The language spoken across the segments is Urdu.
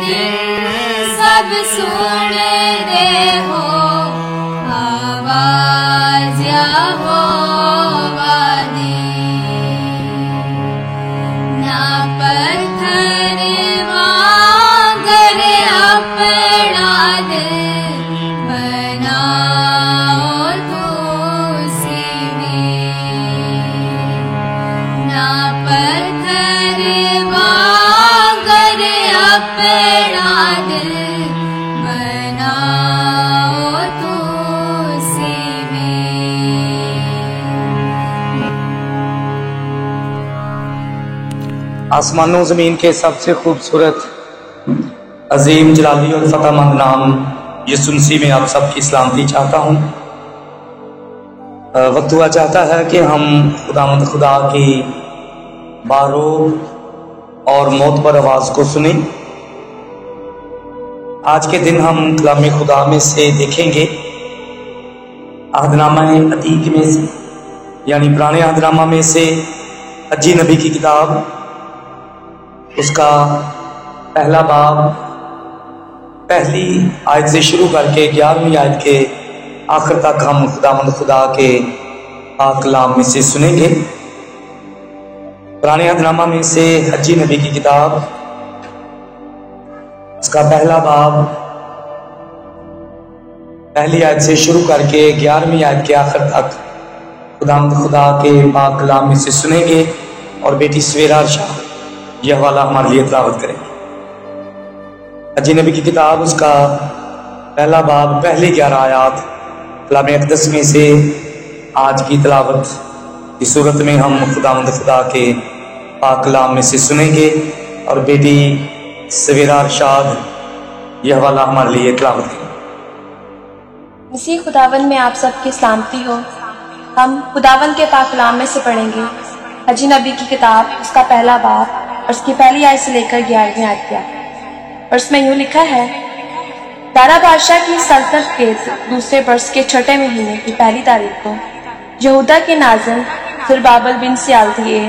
دل سب سن رہے ہو آواز یہوہ دی، نہ پتھر مانگر اپنا دل بناؤ تو سیدھی، نہ پتھر مانگر اپنا دل بناؤ تو سیدھی۔ آسمانوں زمین کے سب سے خوبصورت عظیم جلالی اور فتح مند نام یسوع مسیح میں آپ سب کی سلامتی چاہتا ہوں۔ وقت ہوا چاہتا ہے کہ ہم خداوند خدا کی باروب اور معتبر آواز کو سنیں۔ آج کے دن ہم کلام خدا میں سے دیکھیں گے عہد نامہ عتیق میں سے، یعنی پرانے عہد نامہ میں سے حجی نبی کی کتاب، اس کا پہلا باب پہلی آیت سے شروع کر کے 11ویں آیت کے آخر تک ہم خداوند خدا کے پاک کلام میں سے سنیں گے۔ پرانے عہد نامہ میں سے حجی نبی کی کتاب، اس کا پہلا باب پہلی آیت سے شروع کر کے 11ویں آیت کے آخر تک خداوند خدا کے پاک کلام میں سے سنیں گے، اور بیٹی سویرا شاہ یہ حوالہ ہمارے لیے تلاوت کریں گے۔ حجی نبی کی کتاب، اس کا پہلا باب پہلی 11 آیات کلام اقدس میں سے آج کی تلاوت کی صورت میں ہم خداوند خدا کے پاک کلام میں سے سنیں گے، اور بیٹی سویرا ارشاد یہ حوالہ ہمارے لیے تلاوت کریں گے۔ مسیح خداوند میں آپ سب کی سلامتی ہو۔ ہم خداوند کے پاک کلام میں سے پڑھیں گے حجی نبی کی کتاب، اس کا پہلا باب اور اس کی پہلی آیت سے لے کر 11ویں آیت تک، اور اس میں یوں لکھا ہے: دارا بادشاہ کی سلطنت کے دوسرے برس کے چھٹے مہینے کی پہلی تاریخ کو یہودا کے ناظم زربابل بن سیالتیل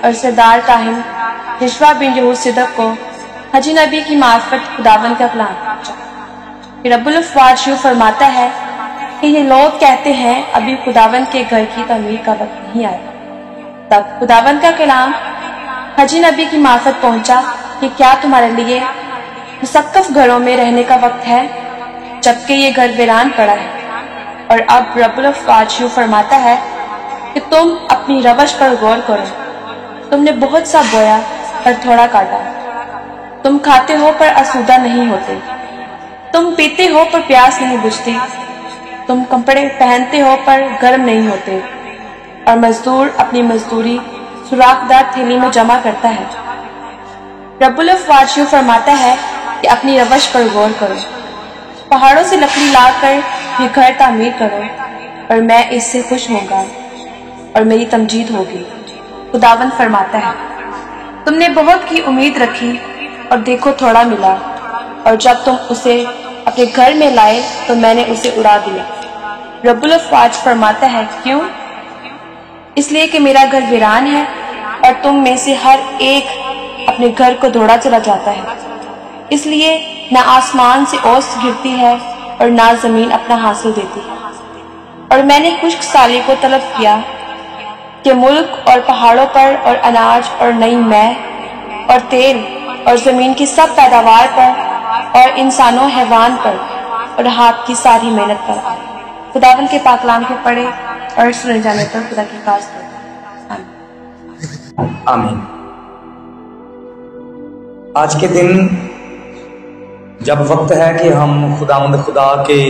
اور سردار کاہن یشوا بن یہوصدق کو حجی نبی کی معرفت خداوند کا کلام پہنچا کہ رب الافواج یوں فرماتا ہے کہ یہ لوگ کہتے ہیں ابھی خداوند کے گھر کی تعمیر کا وقت نہیں آیا۔ تب خداوند کا کلام حجی نبی کی معرفت پہنچا کہ کیا تمہارے لیے مسقف گھروں میں رہنے کا وقت ہے، جبکہ یہ گھر ویران پڑا ہے؟ اور اب رب الافواج یوں فرماتا ہے کہ تم اپنی روش پر غور کرو۔ تم نے بہت سا بویا پر تھوڑا کاٹا، تم کھاتے ہو پر آسودہ نہیں ہوتے، تم پیتے ہو پر پیاس نہیں بجھتی، تم کپڑے پہنتے ہو پر گرم نہیں ہوتے، اور مزدور اپنی مزدوری سوراخ دار تھیلی میں جمع کرتا ہے۔ رب الافواج یوں فرماتا ہے کہ اپنی روش پر غور کرو، پہاڑوں سے لکڑی لا کر یہ گھر تعمیر کرو، اور میں اس سے خوش ہوں گا اور میری تمجید ہوگی۔ خداوند فرماتا ہے: تم نے بہت کی امید رکھی اور دیکھو تھوڑا ملا، اور جب تم اسے اپنے گھر میں لائے تو میں نے اسے اڑا دیا۔ رب الافواج فرماتا ہے: کیوں؟ اس لیے کہ میرا گھر ویران ہے اور تم میں سے ہر ایک اپنے گھر کو دوڑا چلا جاتا ہے۔ اس لیے نہ آسمان سے اوس گرتی ہے اور نہ زمین اپنا حاصل دیتی ہے۔ اور میں نے خشک سالی کو طلب کیا کہ ملک اور پہاڑوں پر اور اناج اور نئی مے اور تیل اور زمین کی سب پیداوار پر اور انسانوں حیوان پر اور ہاتھ کی ساری محنت پر آئے۔ خداوند کے پاک کلام کو پڑھے اور سنے جانے پر خدا کی خاص کرے۔ آمین۔ آج کے دن جب وقت ہے کہ ہم خداوند خدا کے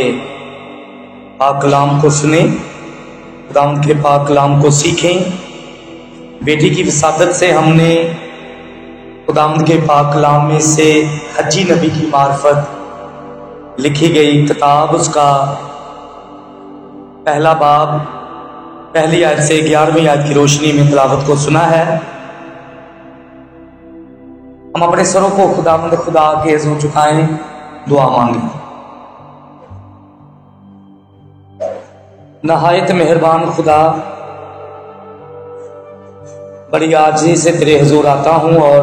پاک کلام کو سنیں، خداوند کے پاک کلام کو سیکھیں، بیٹی کی وسادت سے ہم نے خداوند کے پاک کلام میں سے حجی نبی کی معرفت لکھی گئی کتاب، اس کا پہلا باب پہلی آیت سے 11ویں آیت کی روشنی میں تلاوت کو سنا ہے۔ ہم اپنے سروں کو خداوند خدا کے حضور جھکائیں، دعا مانگیں۔ نہایت مہربان خدا، بڑی عاجزی سے تیرے حضور آتا ہوں اور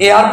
ARP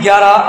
11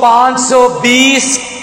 520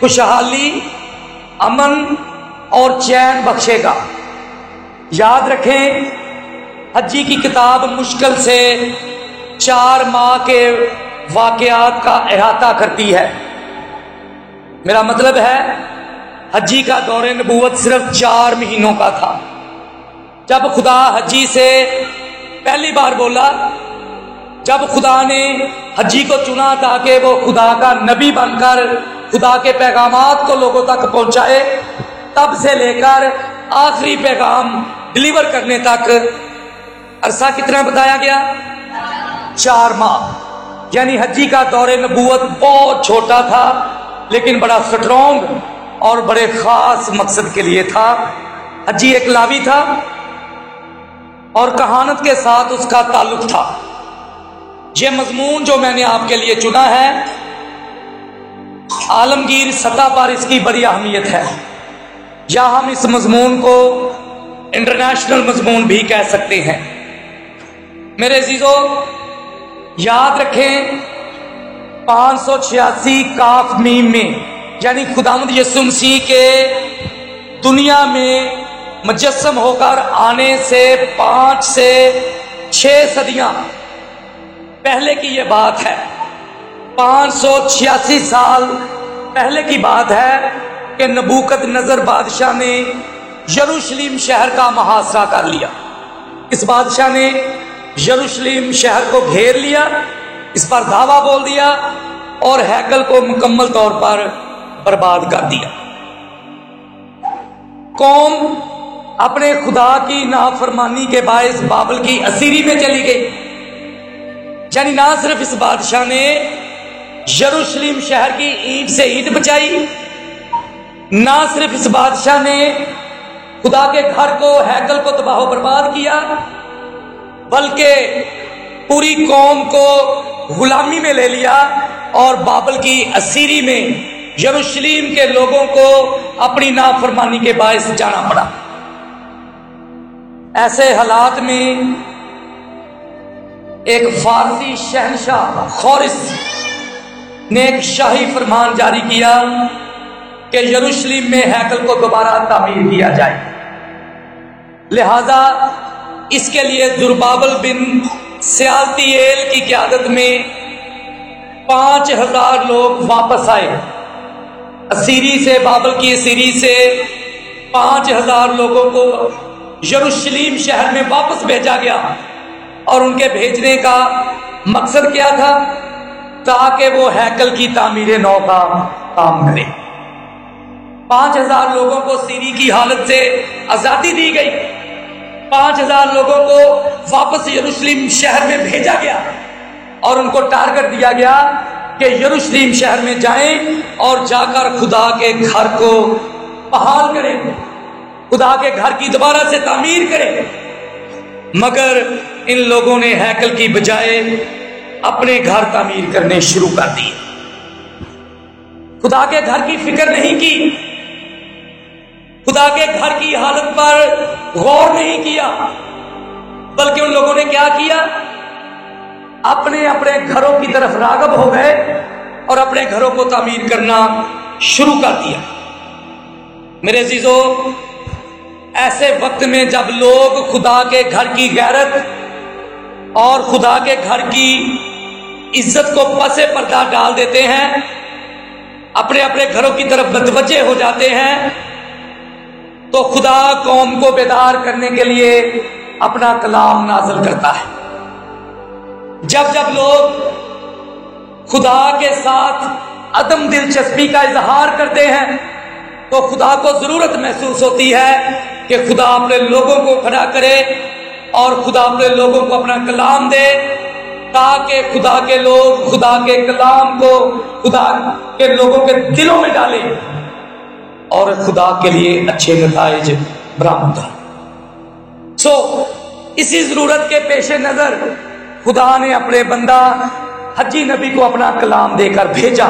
خوشحالی، امن اور چین بخشے گا۔ یاد رکھیں، حجی کی کتاب مشکل سے 4 ماہ کے واقعات کا احاطہ کرتی ہے۔ میرا مطلب ہے حجی کا دور نبوت صرف 4 مہینوں کا تھا۔ جب خدا حجی سے پہلی بار بولا، جب خدا نے حجی کو چنا تاکہ وہ خدا کا نبی بن کر خدا کے پیغامات کو لوگوں تک پہنچائے، تب سے لے کر آخری پیغام ڈلیور کرنے تک عرصہ کتنا بتایا گیا؟ 4 ماہ۔ یعنی حجی کا دور نبوت بہت چھوٹا تھا، لیکن بڑا سٹرونگ اور بڑے خاص مقصد کے لیے تھا۔ حجی ایک لاوی تھا اور کہانت کے ساتھ اس کا تعلق تھا۔ یہ مضمون جو میں نے آپ کے لیے چنا ہے، عالمگیر سطح پر اس کی بڑی اہمیت ہے، یا ہم اس مضمون کو انٹرنیشنل مضمون بھی کہہ سکتے ہیں۔ میرے عزیزو، یاد رکھیں 586 کاف میم میں، یعنی خداوند یسوع مسیح کے دنیا میں مجسم ہو کر آنے سے 5 سے 6 صدیاں پہلے کی یہ بات ہے۔ 586 سال پہلے کی بات ہے کہ نبوکد نظر بادشاہ نے یروشلم شہر کا محاصرہ کر لیا۔ اس بادشاہ نے یروشلم شہر کو گھیر لیا، اس پر دعویٰ بول دیا اور ہیکل کو مکمل طور پر برباد کر دیا۔ قوم اپنے خدا کی نافرمانی کے باعث بابل کی اسیری میں چلی گئی۔ یعنی نہ صرف اس بادشاہ نے یروشلم شہر کی اینٹ سے اینٹ بچائی، نہ صرف اس بادشاہ نے خدا کے گھر کو، ہیکل کو تباہ و برباد کیا، بلکہ پوری قوم کو غلامی میں لے لیا اور بابل کی اسیری میں یروشلم کے لوگوں کو اپنی نافرمانی کے باعث جانا پڑا۔ ایسے حالات میں ایک فارسی شہنشاہ خورس نے ایک شاہی فرمان جاری کیا کہ یروشلم میں ہیکل کو دوبارہ تعمیر کیا جائے۔ لہذا اس کے لیے زربابل بن سیالتیل کی قیادت میں 5000 لوگ واپس آئے۔ اسیری سے، بابل کی اسیری سے 5000 لوگوں کو یروشلم شہر میں واپس بھیجا گیا، اور ان کے بھیجنے کا مقصد کیا تھا؟ تاکہ وہ ہیکل کی تعمیر نو کا کام کرے۔ 5000 لوگوں کو سیری کی حالت سے آزادی دی گئی، 5000 لوگوں کو واپس یروشلم شہر میں بھیجا گیا، اور ان کو ٹارگٹ دیا گیا کہ یروشلم شہر میں جائیں اور جا کر خدا کے گھر کو بحال کریں، خدا کے گھر کی دوبارہ سے تعمیر کریں۔ مگر ان لوگوں نے ہیکل کی بجائے اپنے گھر تعمیر کرنے شروع کر دیے، خدا کے گھر کی فکر نہیں کی، خدا کے گھر کی حالت پر غور نہیں کیا، بلکہ ان لوگوں نے کیا کیا؟ اپنے اپنے گھروں کی طرف راغب ہو گئے اور اپنے گھروں کو تعمیر کرنا شروع کر دیا۔ میرے عزیزو، ایسے وقت میں جب لوگ خدا کے گھر کی غیرت اور خدا کے گھر کی عزت کو پس پردہ ڈال دیتے ہیں، اپنے اپنے گھروں کی طرف متوجہ ہو جاتے ہیں، تو خدا قوم کو بیدار کرنے کے لیے اپنا کلام نازل کرتا ہے۔ جب جب لوگ خدا کے ساتھ عدم دلچسپی کا اظہار کرتے ہیں، تو خدا کو ضرورت محسوس ہوتی ہے کہ خدا اپنے لوگوں کو کھڑا کرے اور خدا اپنے لوگوں کو اپنا کلام دے، تاکہ خدا کے لوگ خدا کے کلام کو خدا کے لوگوں کے دلوں میں ڈالیں اور خدا کے لیے اچھے نتائج برآمد ہوں۔ اسی ضرورت کے پیش نظر خدا نے اپنے بندہ حجی نبی کو اپنا کلام دے کر بھیجا،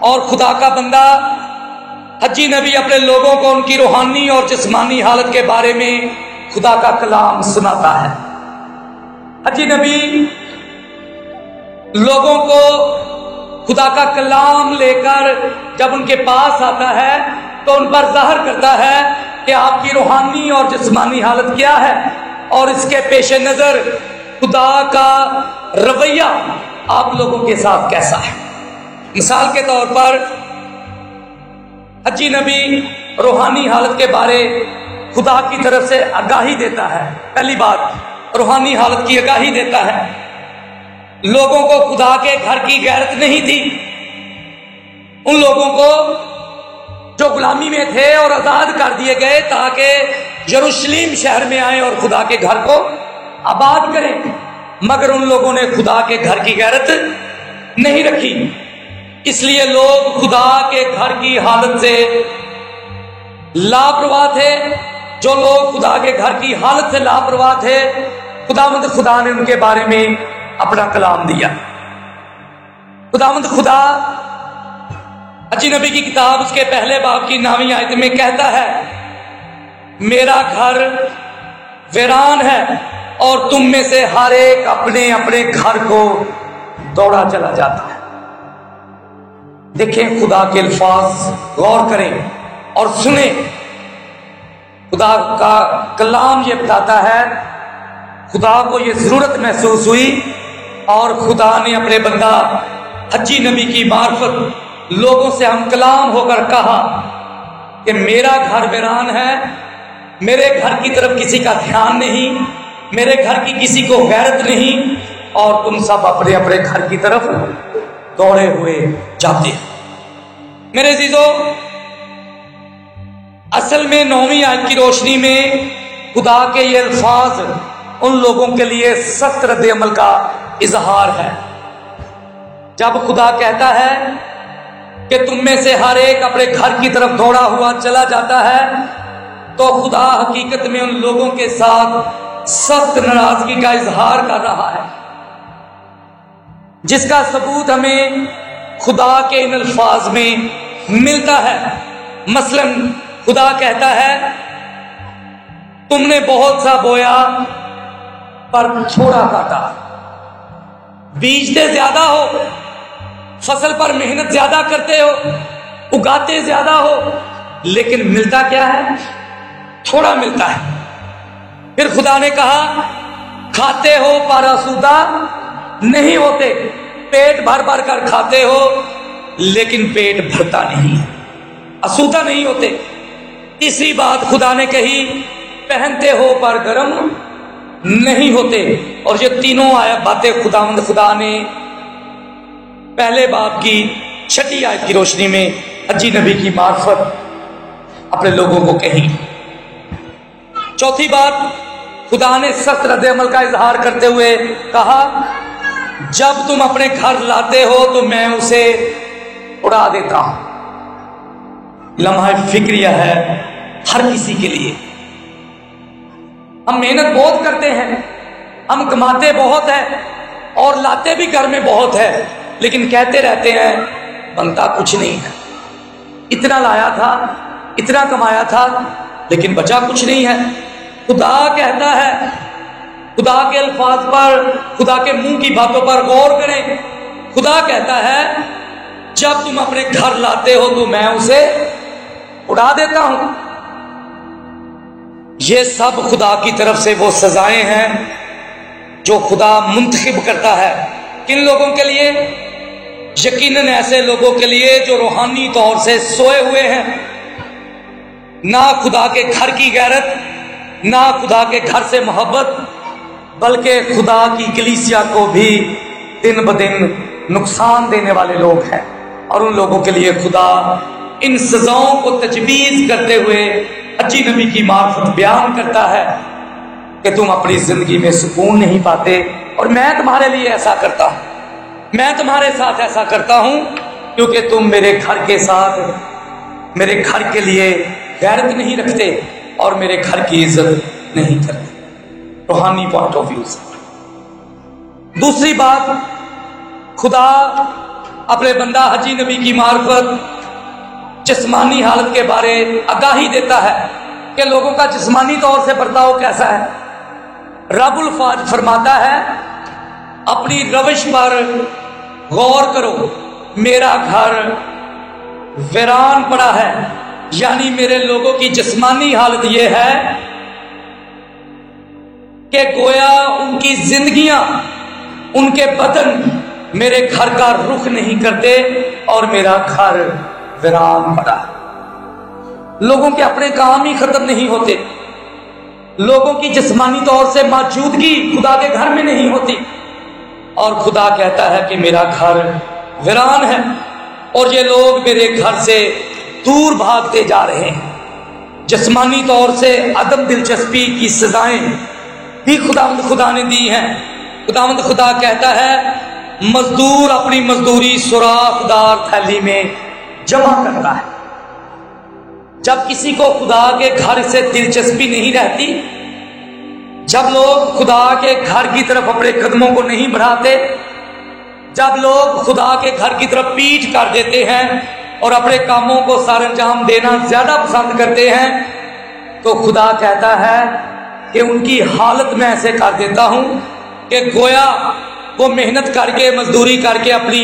اور خدا کا بندہ حجی نبی اپنے لوگوں کو ان کی روحانی اور جسمانی حالت کے بارے میں خدا کا کلام سناتا ہے۔ حجی نبی لوگوں کو خدا کا کلام لے کر جب ان کے پاس آتا ہے تو ان پر ظاہر کرتا ہے کہ آپ کی روحانی اور جسمانی حالت کیا ہے، اور اس کے پیش نظر خدا کا رویہ آپ لوگوں کے ساتھ کیسا ہے۔ مثال کے طور پر حجی نبی روحانی حالت کے بارے خدا کی طرف سے آگاہی دیتا ہے۔ پہلی بات، روحانی حالت کی آگاہی دیتا ہے۔ لوگوں کو خدا کے گھر کی غیرت نہیں تھی، ان لوگوں کو جو غلامی میں تھے اور آزاد کر دیے گئے تاکہ یروشلم شہر میں آئیں اور خدا کے گھر کو آباد کریں، مگر ان لوگوں نے خدا کے گھر کی غیرت نہیں رکھی، اس لیے لوگ خدا کے گھر کی حالت سے لاپرواہ تھے۔ جو لوگ خدا کے گھر کی حالت سے لاپرواہ تھے، خدا نے ان کے بارے میں اپنا کلام دیا۔ خدا حجی نبی کی کتاب اس کے پہلے باب کی 9ویں آیت میں کہتا ہے، میرا گھر ویران ہے اور تم میں سے ہر ایک اپنے اپنے گھر کو دوڑا چلا جاتا ہے۔ دیکھیں خدا کے الفاظ، غور کریں اور سنیں۔ خدا کا کلام یہ بتاتا ہے خدا کو یہ ضرورت محسوس ہوئی اور خدا نے اپنے بندہ حجی نبی کی معرفت لوگوں سے ہم کلام ہو کر کہا کہ میرا گھر ویران ہے، میرے گھر کی طرف کسی کا دھیان نہیں، میرے گھر کی کسی کو غیرت نہیں، اور تم سب اپنے اپنے گھر کی طرف دوڑے ہوئے جاتے ہیں۔ میرے عزیزو، اصل میں 9ویں آیت کی روشنی میں خدا کے یہ الفاظ ان لوگوں کے لیے سخت رد عمل کا اظہار ہے۔ جب خدا کہتا ہے کہ تم میں سے ہر ایک اپنے گھر کی طرف دوڑا ہوا چلا جاتا ہے، تو خدا حقیقت میں ان لوگوں کے ساتھ سخت ناراضگی کا اظہار کر رہا ہے، جس کا ثبوت ہمیں خدا کے ان الفاظ میں ملتا ہے۔ مثلا خدا کہتا ہے، تم نے بہت سا بویا پر تھوڑا کاٹا، بیجتے زیادہ ہو، فصل پر محنت زیادہ کرتے ہو، اگاتے زیادہ ہو، لیکن ملتا کیا ہے؟ تھوڑا ملتا ہے۔ پھر خدا نے کہا، کھاتے ہو پر آسودہ نہیں ہوتے، پیٹ بھر بھر کر کھاتے ہو لیکن پیٹ بھرتا نہیں، آسودہ نہیں ہوتے۔ تیسری بات خدا نے کہی، پہنتے ہو پر گرم نہیں ہوتے۔ اور یہ تینوں باتیں خدا نے پہلے باب کی 6 آیت کی روشنی میں حجی نبی کی معرفت اپنے لوگوں کو کہی۔ چوتھی بات، خدا نے سخت رد عمل کا اظہار کرتے ہوئے کہا، جب تم اپنے گھر لاتے ہو تو میں اسے اڑا دیتا ہوں۔ لمحہ فکریہ ہے ہر کسی کے لیے۔ ہم محنت بہت کرتے ہیں، ہم کماتے بہت ہیں اور لاتے بھی گھر میں بہت ہے، لیکن کہتے رہتے ہیں بنتا کچھ نہیں ہے۔ اتنا لایا تھا، اتنا کمایا تھا، لیکن بچا کچھ نہیں ہے۔ خدا کہتا ہے، خدا کے الفاظ پر، خدا کے منہ کی باتوں پر غور کریں۔ خدا کہتا ہے، جب تم اپنے گھر لاتے ہو تو میں اسے اڑا دیتا ہوں۔ یہ سب خدا کی طرف سے وہ سزائیں ہیں جو خدا منتخب کرتا ہے۔ کن لوگوں کے لیے؟ یقیناً ایسے لوگوں کے لیے جو روحانی طور سے سوئے ہوئے ہیں، نہ خدا کے گھر کی غیرت، نہ خدا کے گھر سے محبت، بلکہ خدا کی کلیسیا کو بھی دن بدن نقصان دینے والے لوگ ہیں۔ اور ان لوگوں کے لیے خدا ان سزاؤں کو تجویز کرتے ہوئے حجی نبی کی معرفت بیان کرتا ہے کہ تم اپنی زندگی میں سکون نہیں پاتے، اور میں تمہارے لیے ایسا کرتا ہوں، میں تمہارے ساتھ ایسا کرتا ہوں کیونکہ تم میرے گھر کے ساتھ، میرے گھر کے لیے غیرت نہیں رکھتے اور میرے گھر کی عزت نہیں کرتے۔ روحانی پوائنٹ آف ویو سے۔ دوسری بات، خدا اپنے بندہ حجی نبی کی معرفت جسمانی حالت کے بارے آگاہی دیتا ہے کہ لوگوں کا جسمانی طور سے برتاؤ کیسا ہے۔ رب الفاظ فرماتا ہے، اپنی روش پر غور کرو، میرا گھر ویران پڑا ہے، یعنی میرے لوگوں کی جسمانی حالت یہ ہے کہ گویا ان کی زندگیاں، ان کے بدن میرے گھر کا رخ نہیں کرتے اور میرا گھر ویران پڑا ہے۔ لوگوں کے اپنے کام ہی ختم نہیں ہوتے، لوگوں کی جسمانی طور سے موجودگی خدا کے گھر میں نہیں ہوتی، اور خدا کہتا ہے کہ میرا گھر ویران ہے اور یہ لوگ میرے گھر سے دور بھاگتے جا رہے ہیں۔ جسمانی طور سے عدم دلچسپی کی سزائیں بھی خدا نے دی ہیں۔ خدا کہتا ہے مزدور اپنی مزدوری سوراخ دار تھیلی میں جمع کرتا ہے۔ جب کسی کو خدا کے گھر سے دلچسپی نہیں رہتی، جب لوگ خدا کے گھر کی طرف اپنے قدموں کو نہیں بڑھاتے، جب لوگ خدا کے گھر کی طرف پیٹ کر دیتے ہیں اور اپنے کاموں کو سر انجام دینا زیادہ پسند کرتے ہیں، تو خدا کہتا ہے کہ ان کی حالت میں ایسے کر دیتا ہوں کہ گویا وہ محنت کر کے مزدوری کر کے اپنی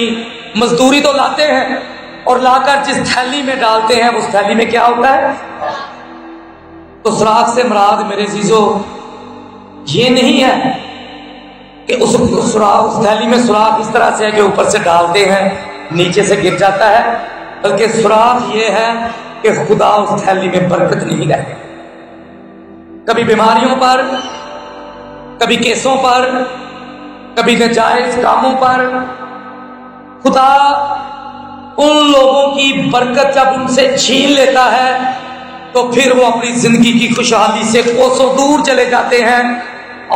مزدوری تو لاتے ہیں اور لا کر جس تھیلی میں ڈالتے ہیں اس تھیلی میں کیا ہوتا ہے؟ تو سوراخ سے مراد میرے عزیزو یہ نہیں ہے کہ اس تھیلی میں سوراخ اس طرح سے ہے کہ اوپر سے ڈالتے ہیں نیچے سے گر جاتا ہے، بلکہ سوراخ یہ ہے کہ خدا اس تھیلی میں برکت نہیں رہے۔ کبھی بیماریوں پر، کبھی کیسوں پر، کبھی ناجائز کاموں پر خدا ان لوگوں کی برکت جب ان سے چھین لیتا ہے تو پھر وہ اپنی زندگی کی خوشحالی سے کوسوں دور چلے جاتے ہیں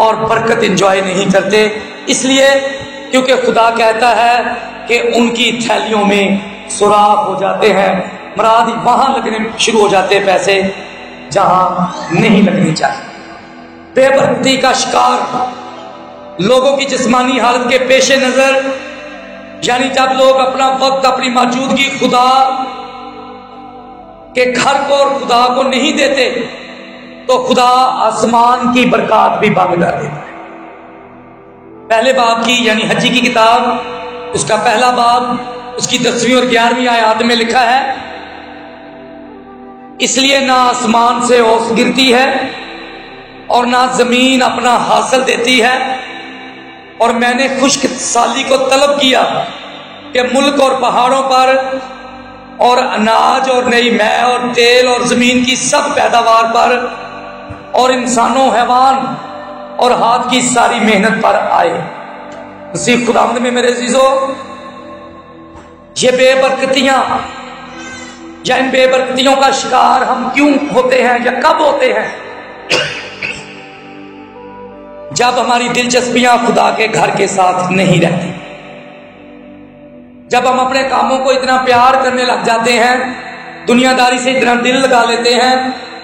اور برکت انجوائے نہیں کرتے، اس لیے کیونکہ خدا کہتا ہے کہ ان کی تھیلیوں میں سوراخ ہو جاتے ہیں، مراد وہاں لگنے شروع ہو جاتے ہیں پیسے جہاں نہیں لگنی چاہیے۔ بے برکتی کا شکار لوگوں کی جسمانی حالت کے پیش نظر، یعنی جب لوگ اپنا وقت، اپنی موجودگی خدا کے گھر کو اور خدا کو نہیں دیتے تو خدا آسمان کی برکات بھی بند کر دیتا ہے۔ پہلے باب کی یعنی حجی کی کتاب، اس کا پہلا باب، اس کی 10ویں اور 11ویں آیات میں لکھا ہے، اس لیے نہ آسمان سے اوس گرتی ہے اور نہ زمین اپنا حاصل دیتی ہے، اور میں نے خشک سالی کو طلب کیا کہ ملک اور پہاڑوں پر اور اناج اور نئی مے اور تیل اور زمین کی سب پیداوار پر اور انسانوں، حیوان اور ہاتھ کی ساری محنت پر آئے۔ مسیح خداوند میں میرے عزیزو، یہ بے برکتیاں یا ان بے برکتیوں کا شکار ہم کیوں ہوتے ہیں یا کب ہوتے ہیں؟ جب ہماری دلچسپیاں خدا کے گھر کے ساتھ نہیں رہتی، جب ہم اپنے کاموں کو اتنا پیار کرنے لگ جاتے ہیں، دنیا داری سے اتنا دل لگا لیتے ہیں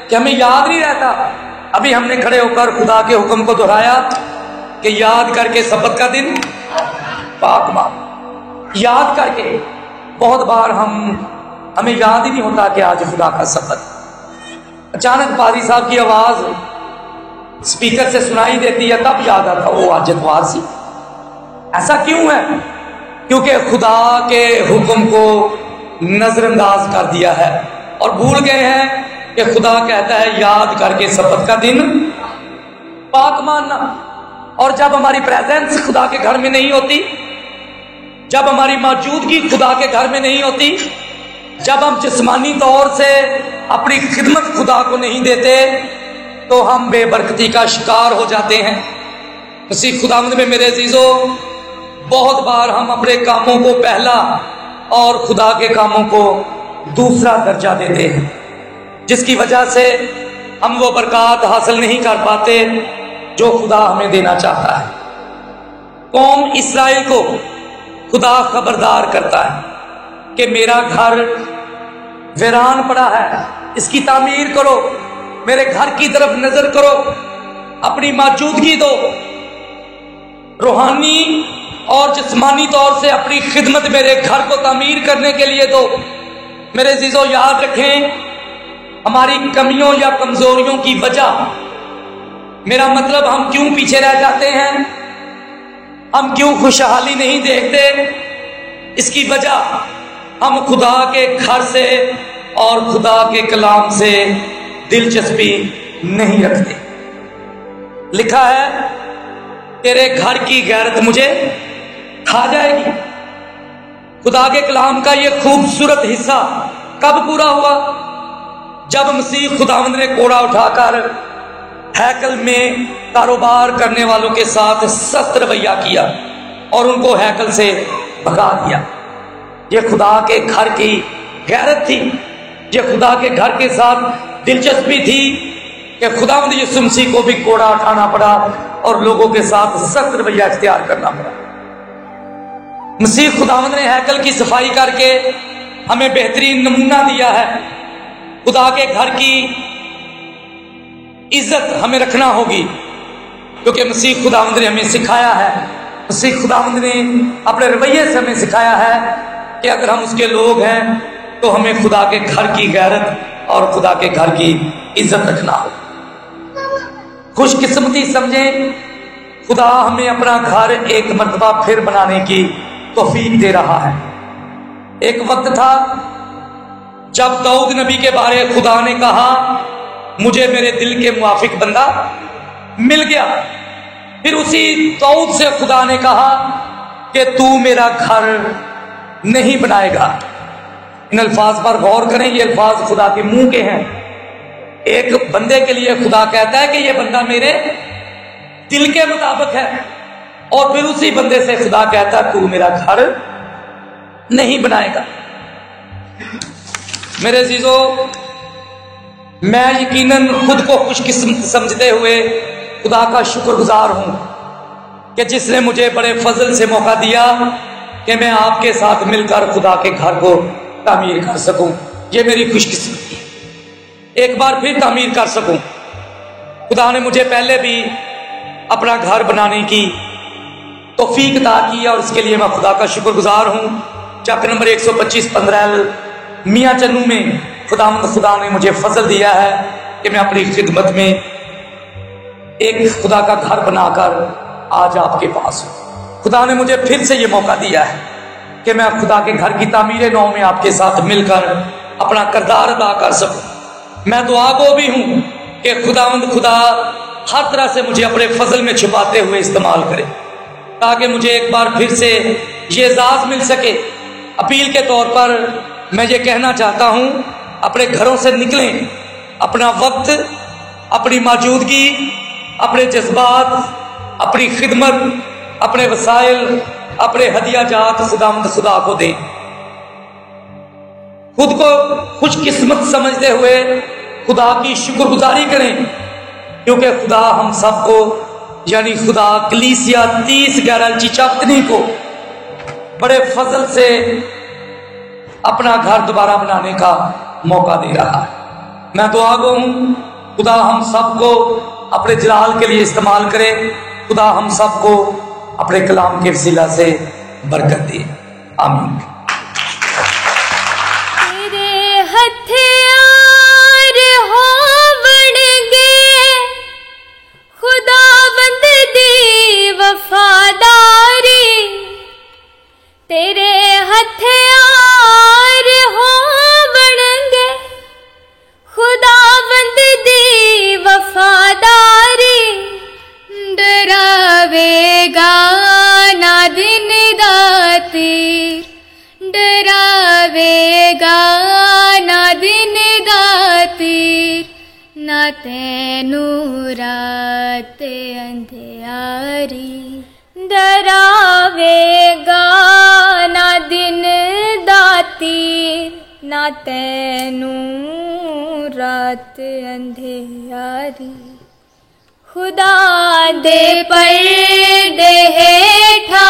کہ ہمیں یاد نہیں رہتا۔ ابھی ہم نے کھڑے ہو کر خدا کے حکم کو دہرایا کہ یاد کر کے سبت کا دن پاک مان، یاد کر کے۔ بہت بار ہمیں یاد ہی نہیں ہوتا کہ آج خدا کا سبت، اچانک پادری صاحب کی آواز اسپیکر سے سنائی دیتی ہے، تب یاد آتا وہ آج اتوار سی۔ ایسا کیوں ہے؟ کیونکہ خدا کے حکم کو نظر انداز کر دیا ہے اور بھول گئے ہیں کہ خدا کہتا ہے یاد کر کے سبت کا دن پاک ماننا۔ اور جب ہماری پریزنس خدا کے گھر میں نہیں ہوتی، جب ہماری موجودگی خدا کے گھر میں نہیں ہوتی، جب ہم جسمانی طور سے اپنی خدمت خدا کو نہیں دیتے تو ہم بے برکتی کا شکار ہو جاتے ہیں۔ مسیح خداوند میں میرے عزیزو، بہت بار ہم اپنے کاموں کو پہلا اور خدا کے کاموں کو دوسرا درجہ دیتے ہیں، جس کی وجہ سے ہم وہ برکات حاصل نہیں کر پاتے جو خدا ہمیں دینا چاہتا ہے۔ قوم اسرائیل کو خدا خبردار کرتا ہے کہ میرا گھر ویران پڑا ہے، اس کی تعمیر کرو، میرے گھر کی طرف نظر کرو، اپنی موجودگی دو، روحانی اور جسمانی طور سے اپنی خدمت میرے گھر کو تعمیر کرنے کے لیے دو۔ میرے عزیزو یاد رکھیں، ہماری کمیوں یا کمزوریوں کی وجہ، میرا مطلب ہم کیوں پیچھے رہ جاتے ہیں، ہم کیوں خوشحالی نہیں دیکھتے، اس کی وجہ ہم خدا کے گھر سے اور خدا کے کلام سے دلچسپی نہیں رکھتے۔ لکھا ہے تیرے گھر کی غیرت مجھے کھا جائے گی۔ خدا کے کلام کا یہ خوبصورت حصہ کب پورا ہوا؟ جب مسیح خداوند نے کوڑا اٹھا کر ہیکل میں کاروبار کرنے والوں کے ساتھ سخت رویہ کیا اور ان کو ہیکل سے بھگا دیا۔ یہ خدا کے گھر کی غیرت تھی، یہ خدا کے گھر کے ساتھ دلچسپی تھی کہ خداوند یسوع مسیح کو بھی کوڑا اٹھانا پڑا اور لوگوں کے ساتھ سخت رویہ اختیار کرنا پڑا۔ مسیح خداوند نے ہیکل کی صفائی کر کے ہمیں بہترین نمونہ دیا ہے۔ خدا کے گھر کی عزت ہمیں رکھنا ہوگی، کیونکہ مسیح خداوند نے ہمیں سکھایا ہے، مسیح خداوند نے اپنے رویے سے ہمیں سکھایا ہے کہ اگر ہم اس کے لوگ ہیں تو ہمیں خدا کے گھر کی غیرت اور خدا کے گھر کی عزت رکھنا ہو۔ خوش قسمتی سمجھیں، خدا ہمیں اپنا گھر ایک مرتبہ پھر بنانے کی توفیق دے رہا ہے۔ ایک وقت تھا جب داؤد نبی کے بارے خدا نے کہا مجھے میرے دل کے موافق بندہ مل گیا۔ پھر اسی داؤد سے خدا نے کہا کہ تو میرا گھر نہیں بنائے گا۔ ان الفاظ پر غور کریں، یہ الفاظ خدا کے منہ کے ہیں۔ ایک بندے کے لیے خدا کہتا ہے کہ یہ بندہ میرے دل کے مطابق ہے، اور پھر اسی بندے سے خدا کہتا ہے تو میرا گھر نہیں بنائے گا۔ میرے عزیزو، میں یقیناً خود کو خوش قسمت سمجھتے ہوئے خدا کا شکر گزار ہوں کہ جس نے مجھے بڑے فضل سے موقع دیا کہ میں آپ کے ساتھ مل کر خدا کے گھر کو تعمیر کر سکوں۔ یہ میری خوش قسمتی ہے، ایک بار پھر تعمیر کر سکوں۔ خدا نے مجھے پہلے بھی اپنا گھر بنانے کی توفیق عطا کی اور اس کے لیے میں خدا کا شکر گزار ہوں۔ چک نمبر 125 15 میاں چنو میں خدا نے مجھے فضل دیا ہے کہ میں اپنی خدمت میں ایک خدا کا گھر بنا کر آج آپ کے پاس ہوں۔ خدا نے مجھے پھر سے یہ موقع دیا ہے کہ میں خدا کے گھر کی تعمیر نو میں آپ کے ساتھ مل کر اپنا کردار ادا کر سکوں۔ میں دعا گو بھی ہوں کہ خدا ہر طرح سے مجھے اپنے فضل میں چھپاتے ہوئے استعمال کرے، تاکہ مجھے ایک بار پھر سے یہ اعزاز مل سکے۔ اپیل کے طور پر میں یہ کہنا چاہتا ہوں، اپنے گھروں سے نکلیں، اپنا وقت، اپنی موجودگی، اپنے جذبات، اپنی خدمت، اپنے وسائل، اپنے ہدیہ جات خدا کو دیں۔ خود کو خوش قسمت سمجھتے ہوئے خدا کی شکر گزاری کریں، کیونکہ خدا ہم سب کو، یعنی خدا کلیسیا 30 11 چیچاپتنی کو بڑے فضل سے اپنا گھر دوبارہ بنانے کا موقع دے رہا ہے۔ میں دعا گو ہوں خدا ہم سب کو اپنے جلال کے لیے استعمال کرے، خدا ہم سب کو اپنے کلام کے وسیلہ سے برکت دے، آمین۔ تیرے ہتھیار ہوون گے خداوند دی وفاداری، تیرے ہتھیار ہوون گے خداوند دی وفاداری، ڈراوے گا نہ دن دا تیر، ڈراوے گا نہ دن دا تیر، نہ تینوں رات اندھیاری، ڈراوے گا نہ دن دا تیر، نہ تینوں رات اندھیاری۔ خدا دے پردے ہیٹھا